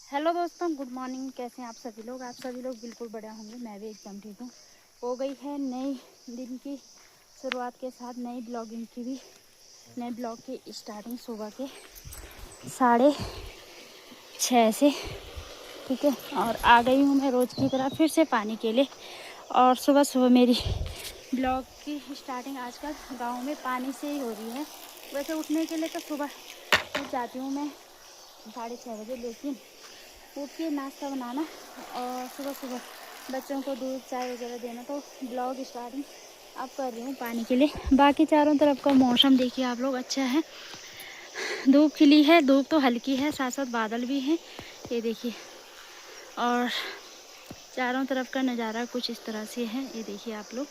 Hello दोस्तों, good morning. कैसे हैं आप सभी लोग? आप सभी लोग बिल्कुल बढ़िया होंगे। मैं भी एकदम ठीक हूँ। हो गई है नई दिन की शुरुआत के साथ नई ब्लॉगिंग की भी नए ब्लॉग की स्टार्टिंग सुबह के 6:30 से। ठीक है, और आ गई हूँ मैं रोज़ की तरह फिर से पानी के लिए। और सुबह सुबह मेरी ब्लॉग की स्टार्टिंग आजकल गाँव में पानी से ही हो रही है। वैसे उठने के लिए तो सुबह उठ जाती हूँ मैं 6:30 बजे, लेकिन उठ के नाश्ता बनाना और सुबह सुबह बच्चों को दूध चाय वगैरह देना, तो ब्लॉग स्टार्टिंग अब कर रही हूँ पानी के लिए। बाकी चारों तरफ का मौसम देखिए आप लोग, अच्छा है। धूप खिली है, धूप तो हल्की है, साथ साथ बादल भी हैं, ये देखिए। और चारों तरफ का नज़ारा कुछ इस तरह से है, ये देखिए आप लोग।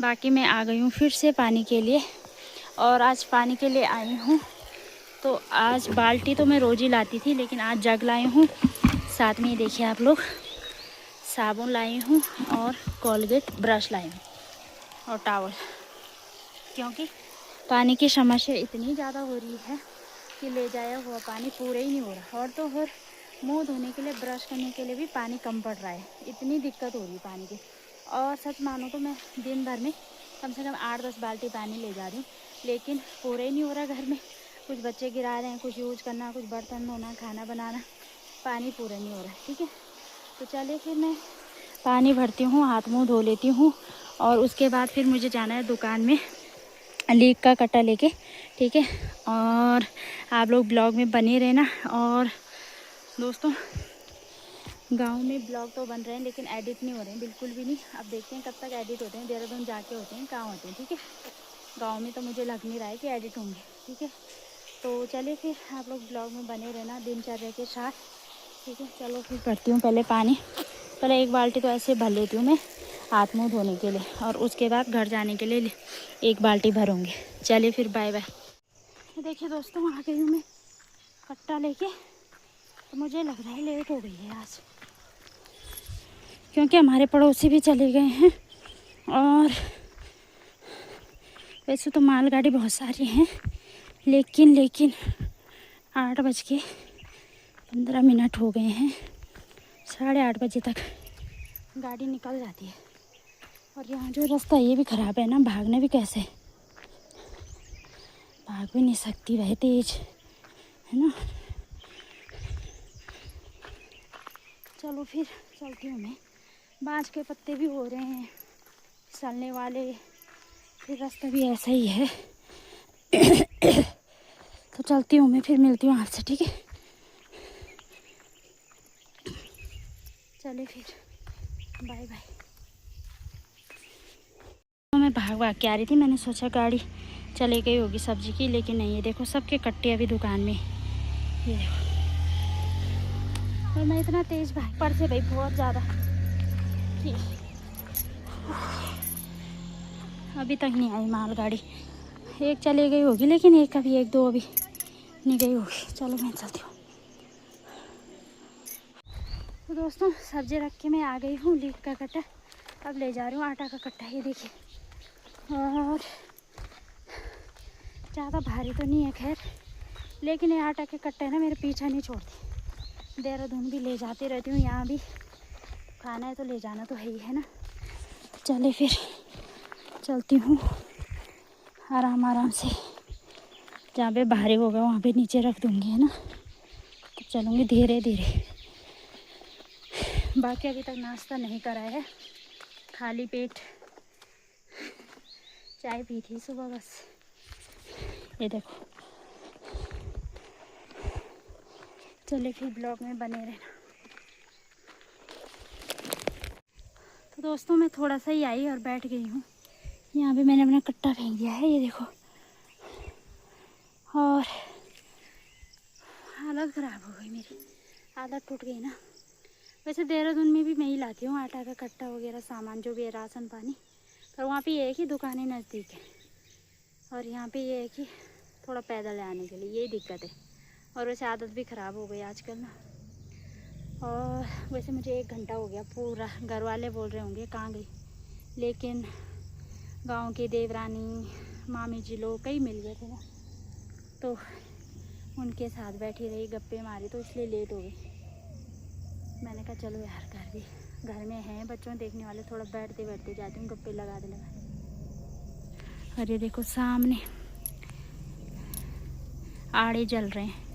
बाकी मैं आ गई हूँ फिर से पानी के लिए, और आज पानी के लिए आई हूँ। तो आज बाल्टी तो मैं रोज़ ही लाती थी, लेकिन आज जग लाई हूँ। साथ में देखिए आप लोग साबुन लाई हूँ और कोलगेट ब्रश लाई हूँ और टॉवल, क्योंकि पानी की समस्या इतनी ज़्यादा हो रही है कि ले जाया हुआ पानी पूरा ही नहीं हो रहा। और तो और मुंह धोने के लिए, ब्रश करने के लिए भी पानी कम पड़ रहा है, इतनी दिक्कत हो रही है पानी की। और सच मानो तो मैं दिन भर में कम से कम 8-10 बाल्टी पानी ले जा रही हूँ, लेकिन पूरा ही नहीं हो रहा। घर में कुछ बच्चे गिरा रहे हैं, कुछ यूज करना, कुछ बर्तन धोना, खाना बनाना, पानी पूरा नहीं हो रहा है। ठीक है, तो चलिए फिर मैं पानी भरती हूँ, हाथ मुंह धो लेती हूँ, और उसके बाद फिर मुझे जाना है दुकान में लीक का कट्टा लेके। ठीक है, और आप लोग ब्लॉग में बने रहना। और दोस्तों, गांव में ब्लॉग तो बन रहे हैं, लेकिन एडिट नहीं हो रहे हैं, बिल्कुल भी नहीं। अब देखते हैं कब तक एडिट होते हैं। देहरादून जाके होते हैं, कहाँ होते हैं। ठीक है, गांव में तो मुझे लग नहीं रहा है कि एडिट होंगे। ठीक है, तो चलिए फिर आप लोग ब्लॉग में बने रहना दिनचर्या के साथ। ठीक है, चलो फिर करती हूँ पहले पानी। पहले एक बाल्टी तो ऐसे भर लेती हूँ मैं हाथ मुंह धोने के लिए, और उसके बाद घर जाने के लिए एक बाल्टी भरूँगी। चलिए फिर, बाय बाय। देखिए दोस्तों, आ गई हूँ मैं कट्टा लेके। तो मुझे लग रहा है लेट हो गई है आज, क्योंकि हमारे पड़ोसी भी चले गए हैं। और वैसे तो मालगाड़ी बहुत सारी हैं, लेकिन 8:15 हो गए हैं। 8:30 तक गाड़ी निकल जाती है। और यहाँ जो रास्ता ये भी ख़राब है ना, भागने भी कैसे, भाग भी नहीं सकती, वह तेज है ना। चलो फिर चलती हूँ मैं। बाँस के पत्ते भी हो रहे हैं फिसलने वाले, फिर रास्ता भी ऐसा ही है। तो चलती हूँ मैं, फिर मिलती हूँ आपसे। ठीक है, चलिए फिर, बाय बाय। तो मैं भाग भाग के आ रही थी, मैंने सोचा गाड़ी चली गई होगी सब्जी की, लेकिन नहीं। ये देखो सबके कट्टे अभी दुकान में, ये देखो। और मैं इतना तेज़ भाग पड़ से भाई, बहुत ज़्यादा। अभी तक नहीं आई मालगाड़ी। एक चली गई होगी, लेकिन एक दो अभी नहीं गई होगी। चलो मैं चलती हूँ। तो दोस्तों, सब्जी रख के मैं आ गई हूँ। लीक का कट्टा अब ले जा रही हूँ, आटा का कट्टा, ये देखिए। और ज़्यादा भारी तो नहीं है खैर, लेकिन ये आटा के कट्टे ना मेरे पीछा नहीं छोड़ते। देहरादून भी ले जाती रहती हूँ, यहाँ भी खाना है तो ले जाना तो है ही, है ना। चले फिर, चलती हूँ आराम आराम से। जहाँ पे भारी होगा वहाँ पे नीचे रख दूँगी, है ना। तो चलूँगी धीरे धीरे। बाकी अभी तक नाश्ता नहीं करा है, खाली पेट चाय पी थी सुबह बस। ये देखो, चलिए फिर ब्लॉग में बने रहना। तो दोस्तों, मैं थोड़ा सा ही आई और बैठ गई हूँ। यहाँ पे मैंने अपना कट्टा फेंक दिया है, ये देखो। और हालत ख़राब हो गई मेरी, आदत टूट गई ना। वैसे देहरादून में भी मैं ही लाती हूँ आटा का कट्टा वगैरह, सामान जो भी है, राशन पानी। पर वहाँ पे ये है कि दुकानें नज़दीक है, और यहाँ पे ये है कि थोड़ा पैदल आने के लिए, यही दिक्कत है। और वैसे आदत भी ख़राब हो गई आजकल ना। और वैसे मुझे 1 घंटा हो गया पूरा। घर वाले बोल रहे होंगे कहाँ गई, लेकिन गांव के देवरानी मामी जी लोग कई मिल गए थे ना, तो उनके साथ बैठी रही, गप्पे मारी, तो इसलिए लेट हो गई। मैंने कहा चलो यार घर में हैं बच्चों देखने वाले, थोड़ा बैठते बैठते जाती हूँ, गप्पे लगा दे लगा। और ये देखो सामने आड़े जल रहे हैं।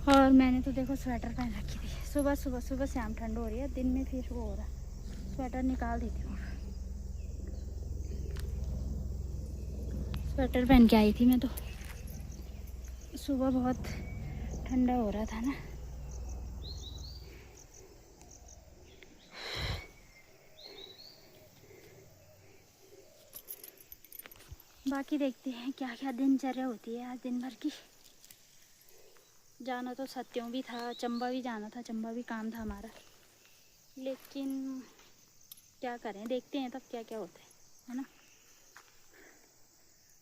और मैंने तो देखो स्वेटर पहन रखी थी। सुबह शाम ठंड हो रही है, दिन में फिर वो हो रहा, स्वेटर निकाल देती हूँ। स्वेटर पहन के आई थी मैं तो, सुबह बहुत ठंडा हो रहा था ना। बाकी देखते हैं क्या क्या दिनचर्या होती है आज दिन भर की। जाना तो सत्यों भी था, चंबा भी जाना था, चंबा भी काम था हमारा, लेकिन क्या करें, देखते हैं तब क्या क्या होता है ना।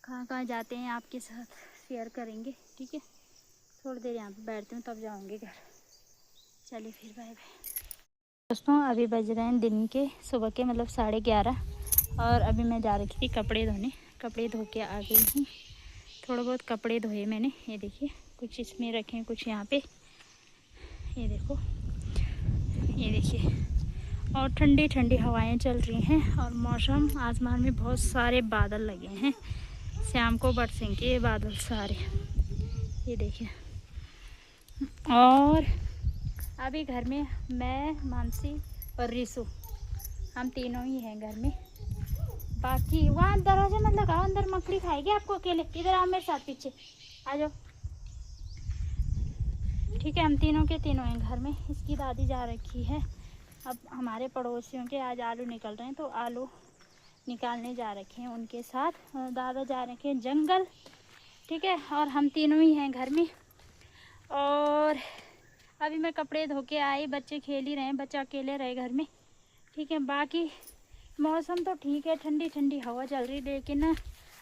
कहाँ कहाँ जाते हैं आपके साथ शेयर करेंगे, ठीक है। थोड़ी देर यहाँ पे बैठती हूँ तब जाऊँगी घर। चलिए फिर बाय बाय दोस्तों। अभी बज रहे हैं दिन के सुबह के मतलब 11:30, और अभी मैं जा रखी थी कपड़े धोने। कपड़े धो के आ गई हूँ। थोड़ा बहुत कपड़े धोए मैंने, ये देखिए कुछ इसमें रखे हैं, कुछ यहाँ पे, ये देखो, ये देखिए। और ठंडी ठंडी हवाएं चल रही हैं, और मौसम, आसमान में बहुत सारे बादल लगे हैं, शाम को बरसेंगे ये बादल सारे, ये देखिए। और अभी घर में मैं, मानसी और रिसु, हम तीनों ही हैं घर में। बाकी वहाँ दरवाजा मत लगाओ, अंदर मकड़ी खाएगी आपको अकेले। इधर आओ मेरे साथ, पीछे आ जाओ, ठीक है। हम तीनों के तीनों हैं घर में। इसकी दादी जा रखी है, अब हमारे पड़ोसियों के आज आलू निकल रहे हैं, तो आलू निकालने जा रखे हैं उनके साथ। दादा जा रखे हैं जंगल, ठीक है। और हम तीनों ही हैं घर में। और अभी मैं कपड़े धो के आई, बच्चे खेल ही रहे हैं, बच्चे अकेले रहे घर में, ठीक है। बाकी मौसम तो ठीक है, ठंडी ठंडी हवा चल रही, लेकिन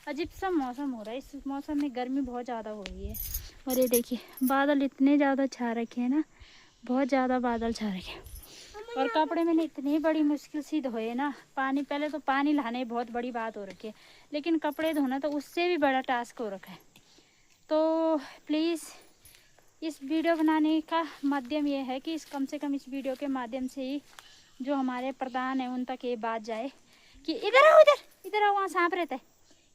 अजीब सा मौसम हो रहा है। इस मौसम में गर्मी बहुत ज़्यादा हो रही है। और ये देखिए बादल इतने ज़्यादा छा रखे हैं ना, बहुत ज़्यादा बादल छा रखे हैं। और कपड़े मैंने इतनी बड़ी मुश्किल से धोए ना, पानी, पहले तो पानी लाने बहुत बड़ी बात हो रखी है, लेकिन कपड़े धोना तो उससे भी बड़ा टास्क हो रखा है। तो प्लीज़ इस वीडियो बनाने का माध्यम ये है कि कम से कम इस वीडियो के माध्यम से ही जो हमारे प्रधान हैं उन तक ये बात जाए कि इधर आओ, इधर आओ, वहाँ सांप रहता है,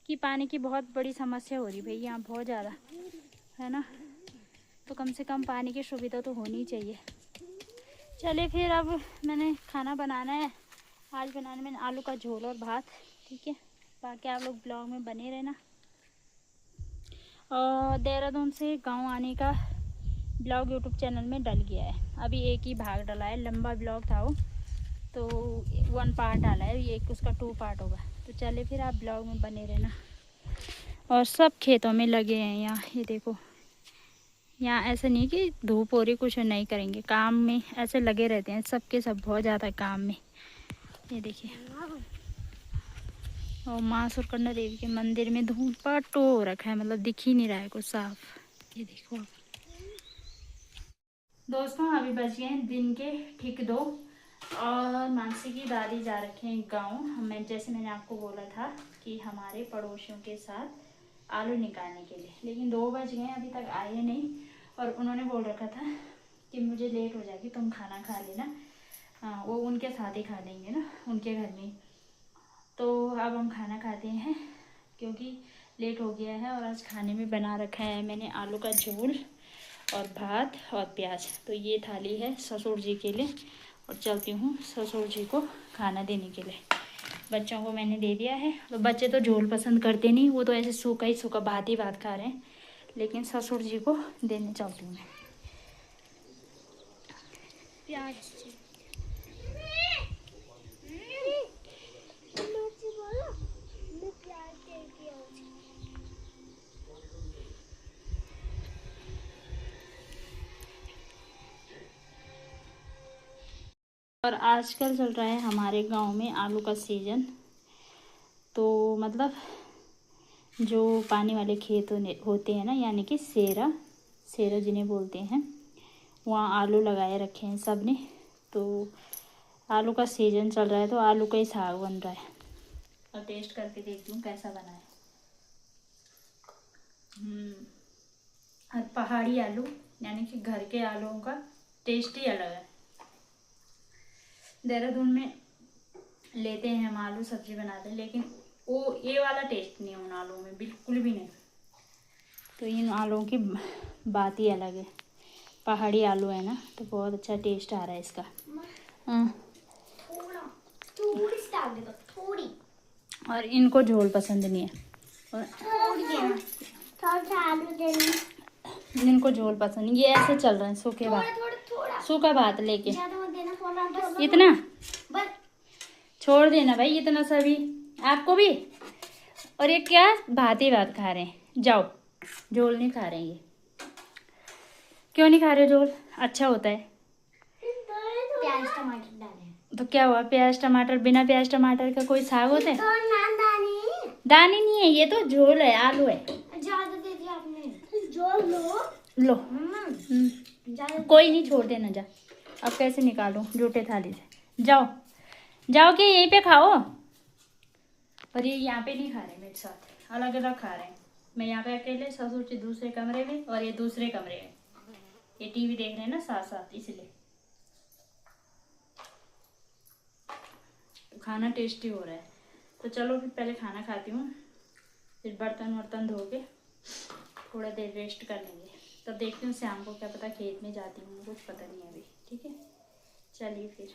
कि पानी की बहुत बड़ी समस्या हो रही भाई यहाँ, बहुत ज़्यादा है ना। तो कम से कम पानी की सुविधा तो होनी चाहिए। चलिए फिर अब मैंने खाना बनाना है। आज बनाने मैंने आलू का झोल और भात, ठीक है। बाकी आप लोग ब्लॉग में बने रहना। और देहरादून से गांव आने का ब्लॉग यूट्यूब चैनल में डल गया है, अभी एक ही भाग डला है, लंबा ब्लॉग था वो, तो 1 पार्ट डाला है, एक उसका 2 पार्ट होगा। तो चलिए फिर आप ब्लॉग में बने रहना। और सब खेतों में लगे हैं यहाँ, ये देखो, यहाँ ऐसा नहीं कि धूप हो रही कुछ नहीं करेंगे, काम में ऐसे लगे रहते हैं सबके सब, बहुत ज़्यादा काम में, ये देखिए। और माँ सुरकंडा देवी के मंदिर में धूपाटो हो रखा है, मतलब दिख ही नहीं रहा है कुछ साफ, ये देखो। दोस्तों अभी बज गए दिन के ठीक 2, और मानसी की दादी जा रखे हैं गाँव। जैसे मैंने आपको बोला था कि हमारे पड़ोसियों के साथ आलू निकालने के लिए, लेकिन 2 बज गए अभी तक आए नहीं। और उन्होंने बोल रखा था कि मुझे लेट हो जाएगी, तुम खाना खा लेना। हाँ, वो उनके साथ ही खा लेंगे ना, उनके घर में। तो अब हम खाना खाते हैं क्योंकि लेट हो गया है। और आज खाने में बना रखा है मैंने आलू का झोल और भात और प्याज। तो ये थाली है ससुर जी के लिए, और चलती हूँ ससुर जी को खाना देने के लिए। बच्चों को मैंने दे दिया है, तो बच्चे तो झोल पसंद करते नहीं, वो तो ऐसे सूखा ही सूखा भात ही भात खा रहे हैं, लेकिन ससुर जी को देने चलती हूँ मैं प्याज। और आजकल चल रहा है हमारे गांव में आलू का सीज़न। तो मतलब जो पानी वाले खेत होते हैं ना, यानी कि सेरा सेरा जिन्हें बोलते हैं, वहाँ आलू लगाए रखे हैं सब ने। तो आलू का सीज़न चल रहा है, तो आलू का ही साग बन रहा है। और टेस्ट करके देखती हूँ कैसा बना है। और पहाड़ी आलू यानी कि घर के आलूओं का टेस्ट ही अलग है। देहरादून में लेते हैं हम आलू, सब्जी बनाते हैं, लेकिन वो ये वाला टेस्ट नहीं है उन आलूओं में, बिल्कुल भी नहीं। तो इन आलूओं की बात ही अलग है। पहाड़ी आलू है ना, तो बहुत अच्छा टेस्ट आ रहा है इसका। थोड़ी। और इनको झोल पसंद नहीं है, और इनको झोल पसंद नहीं। ये ऐसे चल रहे हैं सूखे भात, सूखा भात लेके। इतना छोड़ देना भाई, इतना सा भी आपको भी। और ये क्या भात ही भात खा रहे हैं, जाओ। झोल नहीं खा रहे हैं ये। क्यों नहीं खा रहे झोल? अच्छा होता है। प्याज टमाटर डाले तो क्या हुआ? प्याज टमाटर, बिना प्याज टमाटर का कोई साग होता है? दाने नहीं है, ये तो झोल है, आलू है। ज्यादा दे दिया आपने, झोल लो। कोई नहीं, छोड़ देना, जा। अब कैसे निकालूं जूठे थाली से? जाओ जाओ, कि यहीं पे खाओ। और ये यहाँ पे नहीं खा रहे मेरे साथ, अलग अलग खा रहे हैं। मैं यहाँ पे अकेले, ससुर जी दूसरे कमरे में और ये दूसरे कमरे में। ये टीवी देख रहे हैं ना साथ साथ, इसलिए। तो खाना टेस्टी हो रहा है। तो चलो फिर पहले खाना खाती हूँ, फिर बर्तन वर्तन धो के थोड़ा देर रेस्ट कर लेंगे। तब देखती हूँ शाम को, क्या पता खेत में जाती हूँ, कुछ पता नहीं है अभी। ठीक है, चलिए फिर।